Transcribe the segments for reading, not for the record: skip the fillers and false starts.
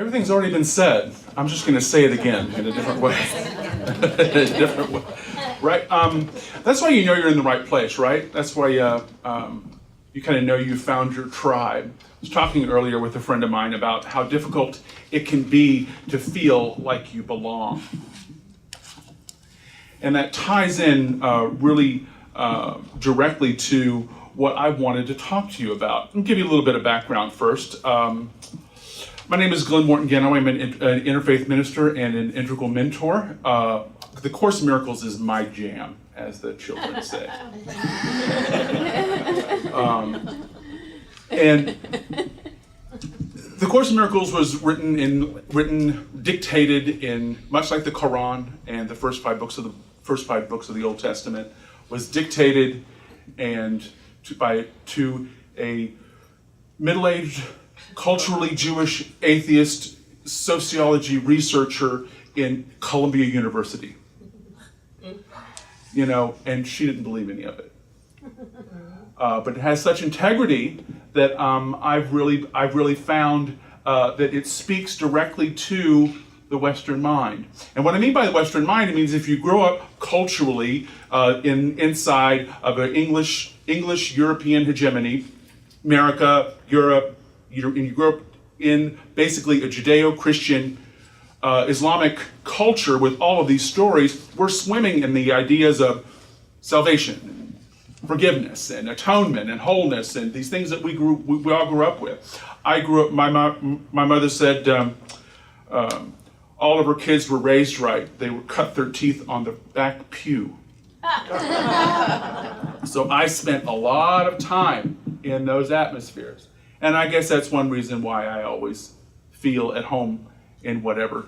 Everything's already been said. I'm just going to say it again in a different way. In a different way. Right? That's why you know you're in the right place, right? That's why you kind of know you found your tribe. I was talking earlier with a friend of mine about how difficult it can be to feel like you belong. And that ties in really directly to what I wanted to talk to you about. I'll give you a little bit of background first. My name is Glen Ganaway. I'm an interfaith minister and an integral mentor. The Course in Miracles is my jam, as the children say. And the Course in Miracles was dictated in, much like the Quran and the first five books of the Old Testament, was dictated and to a middle-aged, culturally Jewish atheist sociology researcher in Columbia University. You know, and she didn't believe any of it. But it has such integrity that I've really found that it speaks directly to the Western mind. And what I mean by the Western mind, it means if you grow up culturally inside of an English European hegemony, America, Europe, you grew up in basically a Judeo-Christian Islamic culture with all of these stories, we're swimming in the ideas of salvation, forgiveness, and atonement, and wholeness, and these things that we all grew up with. My mother said all of her kids were raised right. They would cut their teeth on the back pew. So I spent a lot of time in those atmospheres. And I guess that's one reason why I always feel at home in whatever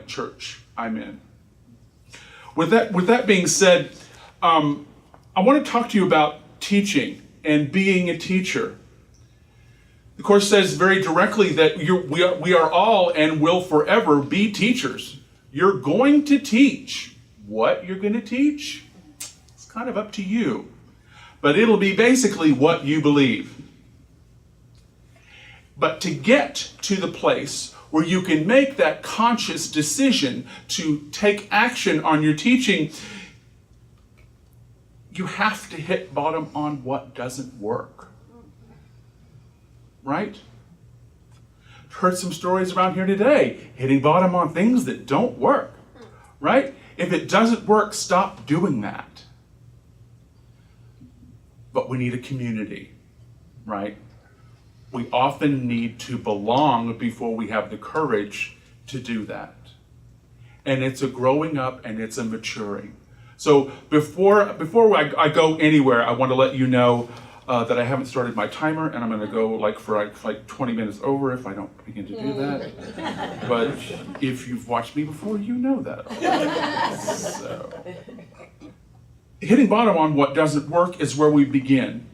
church I'm in. With that being said, I want to talk to you about teaching and being a teacher. The Course says very directly that we are all and will forever be teachers. You're going to teach. What you're going to teach, it's kind of up to you. But it'll be basically what you believe. But to get to the place where you can make that conscious decision to take action on your teaching, you have to hit bottom on what doesn't work. Right? Heard some stories around here today, hitting bottom on things that don't work. Right? If it doesn't work, stop doing that. But we need a community, right? We often need to belong before we have the courage to do that. And it's a growing up and it's a maturing. So before I go anywhere, I want to let you know that I haven't started my timer, and I'm going to go for 20 minutes over if I don't begin to do that. But if you've watched me before, you know that already. So, hitting bottom on what doesn't work is where we begin.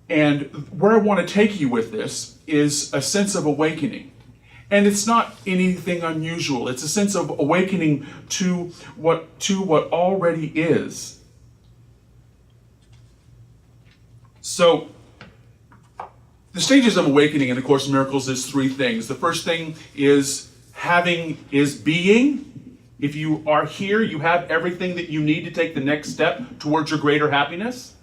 And where I want to take you with this is a sense of awakening. And it's not anything unusual. It's a sense of awakening to what already is. So, the stages of awakening in the Course in Miracles is three things. The first thing is being. If you are here, you have everything that you need to take the next step towards your greater happiness.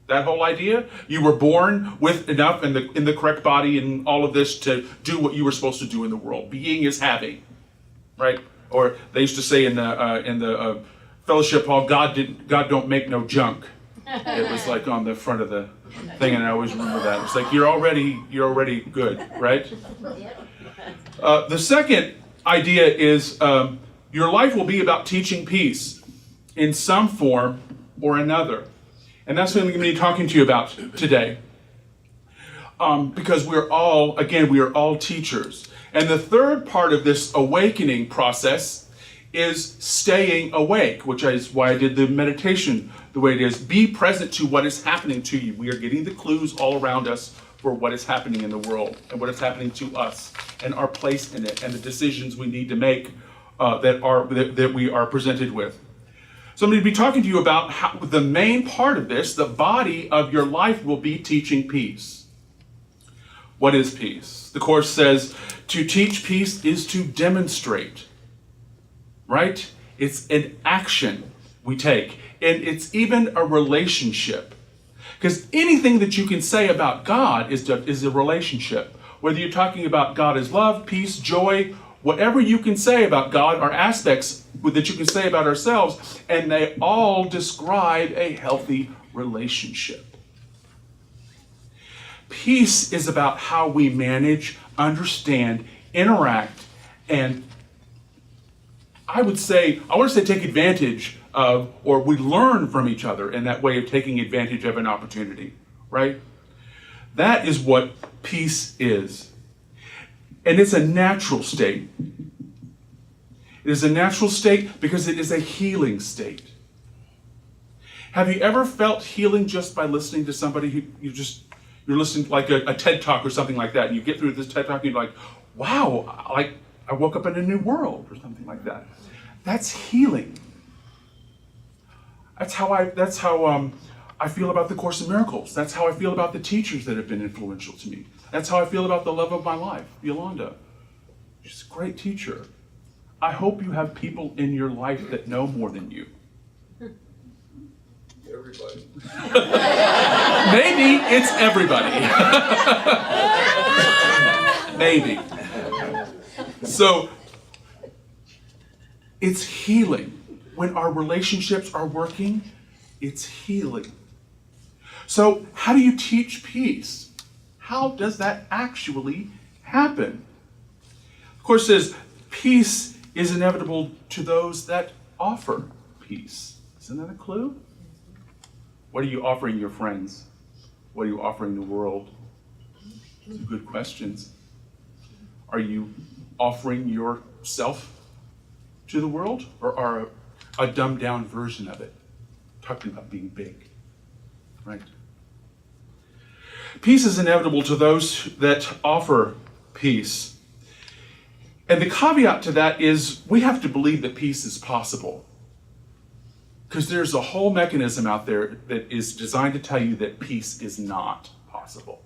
That whole idea. You were born with enough in the correct body and all of this to do what you were supposed to do in the world. Being is having, right? Or they used to say in the fellowship hall, God don't make no junk. It was on the front of the thing, and I always remember that. It's you're already good, right? The second idea is your life will be about teaching peace in some form or another. And that's what I'm going to be talking to you about today. Because we are all teachers. And the third part of this awakening process is staying awake, which is why I did the meditation the way it is. Be present to what is happening to you. We are getting the clues all around us for what is happening in the world and what is happening to us and our place in it and the decisions we need to make that we are presented with. So I'm going to be talking to you about how the main part of this, the body of your life, will be teaching peace. What is peace? The Course says to teach peace is to demonstrate, right? It's an action we take, and it's even a relationship. Because anything that you can say about God is a relationship. Whether you're talking about God as love, peace, joy, whatever you can say about God are aspects that you can say about ourselves, and they all describe a healthy relationship. Peace is about how we manage, understand, interact, and I want to say take advantage of, or we learn from each other in that way of taking advantage of an opportunity, right? That is what peace is. And it's a natural state. It is a natural state because it is a healing state. Have you ever felt healing just by listening to somebody who you're listening to like a TED Talk or something like that, and you get through this TED Talk and you're like, wow, like I woke up in a new world or something like that. That's healing. That's how I feel about the Course in Miracles. That's how I feel about the teachers that have been influential to me. That's how I feel about the love of my life, Yolanda. She's a great teacher. I hope you have people in your life that know more than you. Everybody. Maybe it's everybody. Maybe. So, it's healing. When our relationships are working, it's healing. So, how do you teach peace? How does that actually happen? Of course, it says peace is inevitable to those that offer peace. Isn't that a clue? What are you offering your friends? What are you offering the world? Those are good questions. Are you offering yourself to the world, or are a dumbed down version of it? Talking about being big, right? Peace is inevitable to those that offer peace. And the caveat to that is we have to believe that peace is possible. Because there's a whole mechanism out there that is designed to tell you that peace is not possible.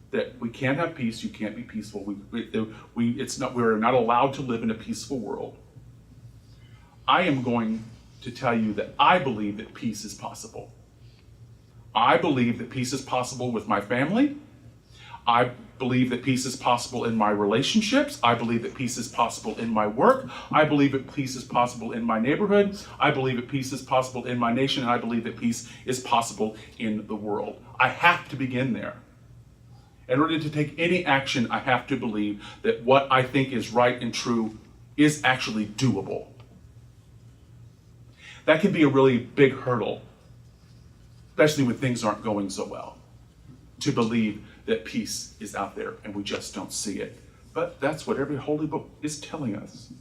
That we can't have peace, you can't be peaceful. We're not allowed to live in a peaceful world. I am going to tell you that I believe that peace is possible. I believe that peace is possible with my family. I believe that peace is possible in my relationships. I believe that peace is possible in my work. I believe that peace is possible in my neighborhood. I believe that peace is possible in my nation. And I believe that peace is possible in the world. I have to begin there. In order to take any action, I have to believe that what I think is right and true is actually doable. That can be a really big hurdle, especially when things aren't going so well, to believe that peace is out there and we just don't see it. But that's what every holy book is telling us.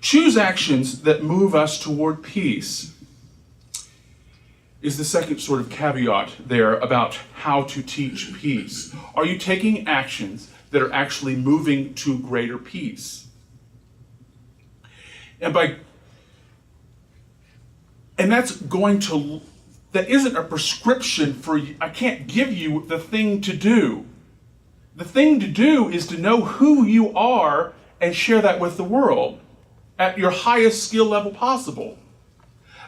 Choose actions that move us toward peace is the second sort of caveat there about how to teach peace. Are you taking actions that are actually moving to greater peace? That isn't a prescription for you. I can't give you the thing to do. The thing to do is to know who you are and share that with the world at your highest skill level possible.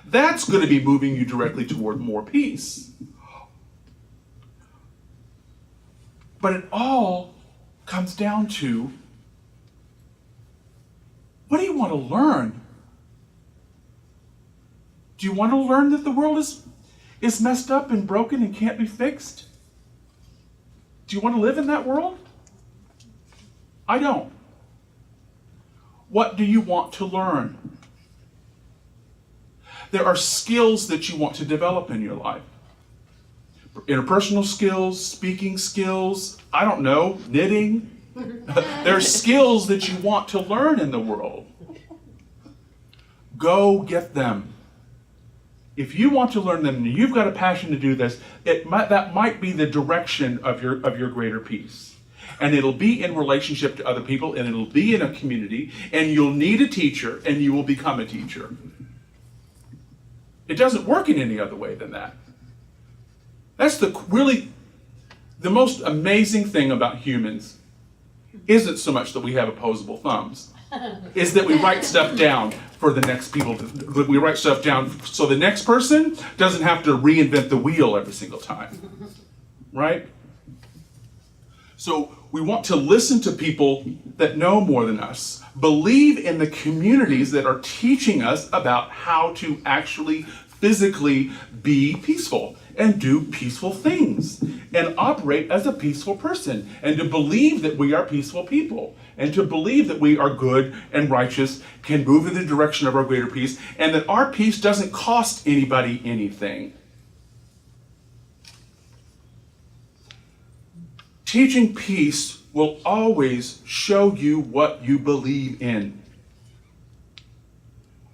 That's going to be moving you directly toward more peace. But it all comes down to, what do you want to learn? Do you want to learn that the world is messed up and broken and can't be fixed? Do you want to live in that world? I don't. What do you want to learn? There are skills that you want to develop in your life. Interpersonal skills, speaking skills, I don't know, knitting. There are skills that you want to learn in the world. Go get them. If you want to learn them and you've got a passion to do this, that might be the direction of your greater peace. And it'll be in relationship to other people, and it'll be in a community, and you'll need a teacher, and you will become a teacher. It doesn't work in any other way than that. That's the The most amazing thing about humans isn't so much that we have opposable thumbs, is that we write stuff down for the next people. We write stuff down so the next person doesn't have to reinvent the wheel every single time, right? So we want to listen to people that know more than us, believe in the communities that are teaching us about how to actually physically be peaceful and do peaceful things and operate as a peaceful person, and to believe that we are peaceful people, and to believe that we are good and righteous, can move in the direction of our greater peace, and that our peace doesn't cost anybody anything. Teaching peace will always show you what you believe in.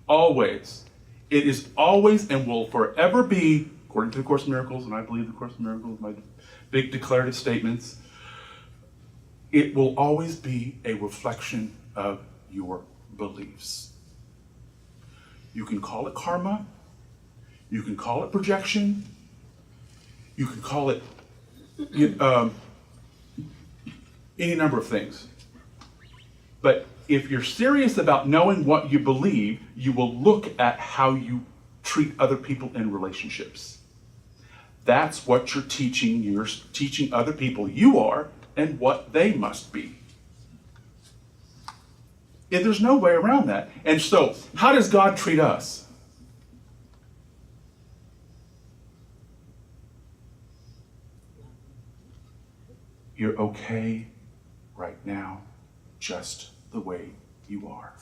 Always. It is always and will forever be, according to the Course in Miracles, and I believe the Course in Miracles, my big declarative statements, it will always be a reflection of your beliefs. You can call it karma, you can call it projection, you can call it any number of things. But if you're serious about knowing what you believe, you will look at how you treat other people in relationships. That's what you're teaching. You're teaching other people you are and what they must be. And there's no way around that. And so, how does God treat us? You're okay right now, just the way you are.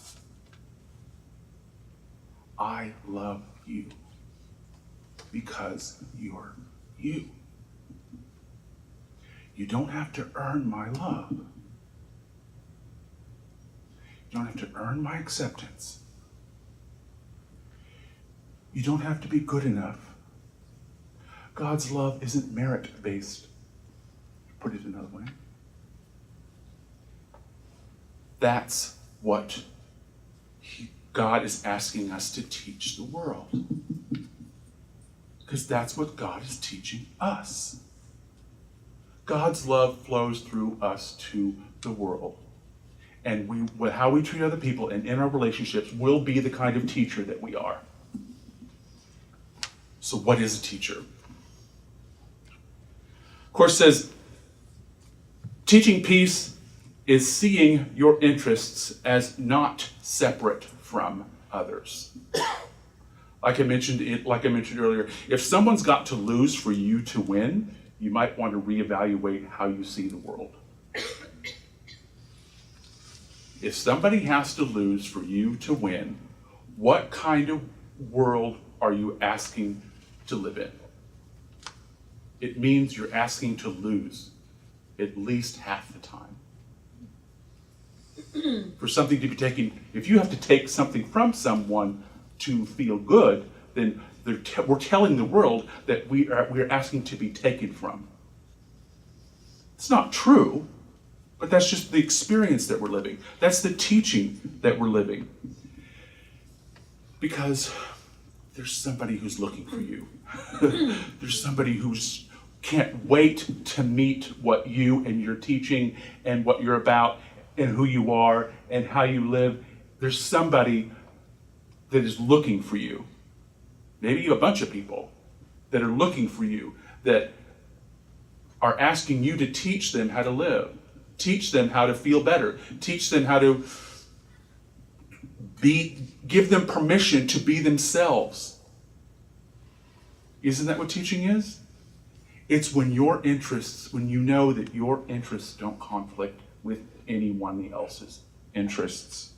I love you because you're you. You don't have to earn my love. You don't have to earn my acceptance. You don't have to be good enough. God's love isn't merit-based. Put it another way. That's what God is asking us to teach the world. Because that's what God is teaching us. God's love flows through us to the world. And how we treat other people and in our relationships will be the kind of teacher that we are. So what is a teacher? Of course, says, teaching peace is seeing your interests as not separate from others. Like I mentioned earlier, if someone's got to lose for you to win, you might want to reevaluate how you see the world. If somebody has to lose for you to win, what kind of world are you asking to live in? It means you're asking to lose at least half the time. For something to be taken, if you have to take something from someone to feel good, then we're telling the world that we're asking to be taken from. It's not true, but that's just the experience that we're living. That's the teaching that we're living. Because there's somebody who's looking for you. There's somebody who's can't wait to meet what you and your teaching and what you're about and who you are and how you live. There's somebody that is looking for you. Maybe a bunch of people that are looking for you, that are asking you to teach them how to live, teach them how to feel better, teach them how to give them permission to be themselves. Isn't that what teaching is? It's when you know that your interests don't conflict with anyone else's interests.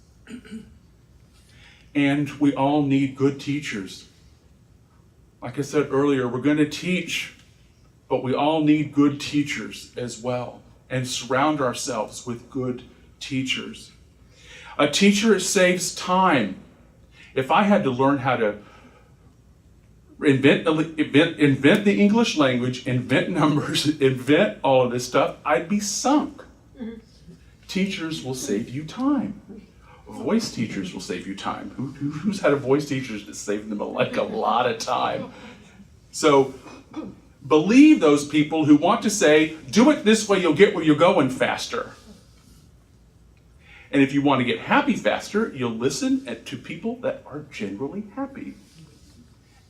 And we all need good teachers. Like I said earlier, we're going to teach, but we all need good teachers as well, and surround ourselves with good teachers. A teacher saves time. If I had to learn how to invent the English language, invent numbers, invent all of this stuff, I'd be sunk. Teachers will save you time. Voice teachers will save you time. Who's had a voice teacher that saved them a lot of time? So, believe those people who want to say, do it this way, you'll get where you're going faster. And if you want to get happy faster, you'll listen to people that are generally happy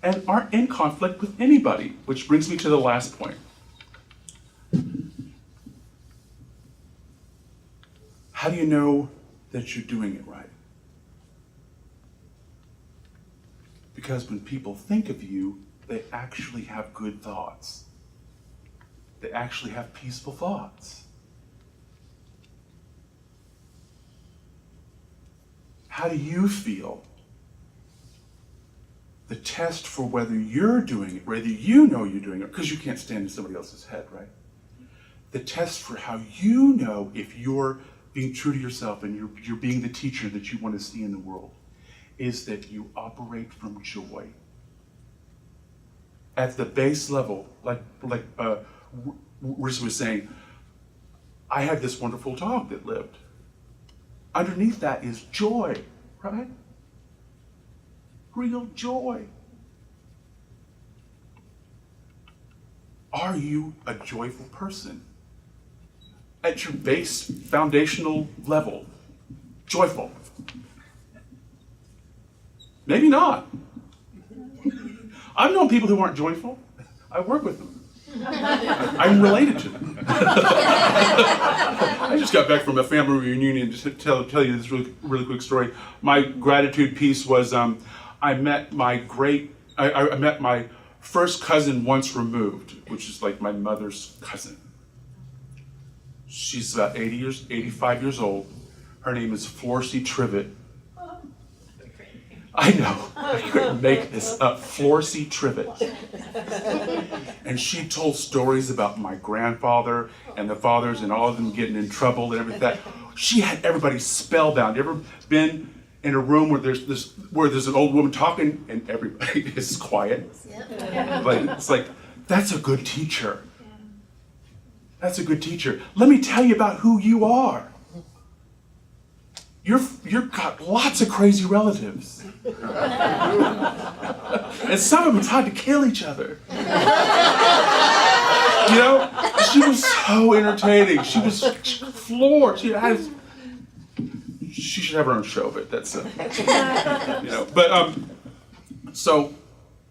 and aren't in conflict with anybody, which brings me to the last point. How do you know that you're doing it right? Because when people think of you, they actually have good thoughts. They actually have peaceful thoughts. How do you feel? The test for whether you're doing it, whether you know you're doing it, because you can't stand in somebody else's head, right? The test for how you know if you're being true to yourself and you're being the teacher that you want to see in the world is that you operate from joy. At the base level, like Risa was saying, I had this wonderful dog that lived. Underneath that is joy, right? Real joy. Are you a joyful person? At your base foundational level, joyful. Maybe not. I've known people who aren't joyful. I work with them. I'm related to them. I just got back from a family reunion to tell you this really quick story. My gratitude piece was I met my first cousin once removed, which is like my mother's cousin. She's about 85 years old. Her name is Florcy Trivet. I know, I couldn't make this up. Florcy Trivet. And she told stories about my grandfather and the fathers and all of them getting in trouble and everything. She had everybody spellbound. You ever been in a room where there's an old woman talking and everybody is quiet? It's like, that's a good teacher. That's a good teacher. Let me tell you about who you are. You've got lots of crazy relatives. And some of them tried to kill each other. You know, she was so entertaining. She was floored. She should have her own show, but that's, you know. But, so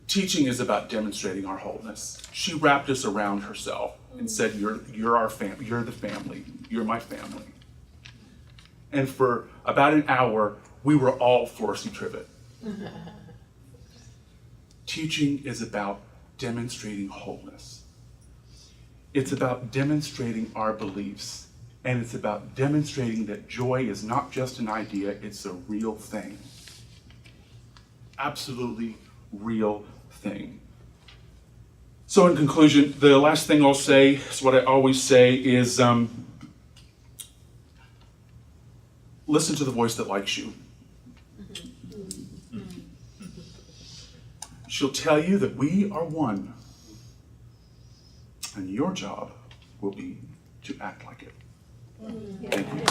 teaching is about demonstrating our wholeness. She wrapped us around herself and said, you're our family, you're the family, you're my family. And for about an hour, we were all Florcy Trivet. Teaching is about demonstrating wholeness. It's about demonstrating our beliefs. And it's about demonstrating that joy is not just an idea, it's a real thing. Absolutely real thing. So in conclusion, the last thing I'll say is what I always say is, listen to the voice that likes you. She'll tell you that we are one, and your job will be to act like it. Thank you.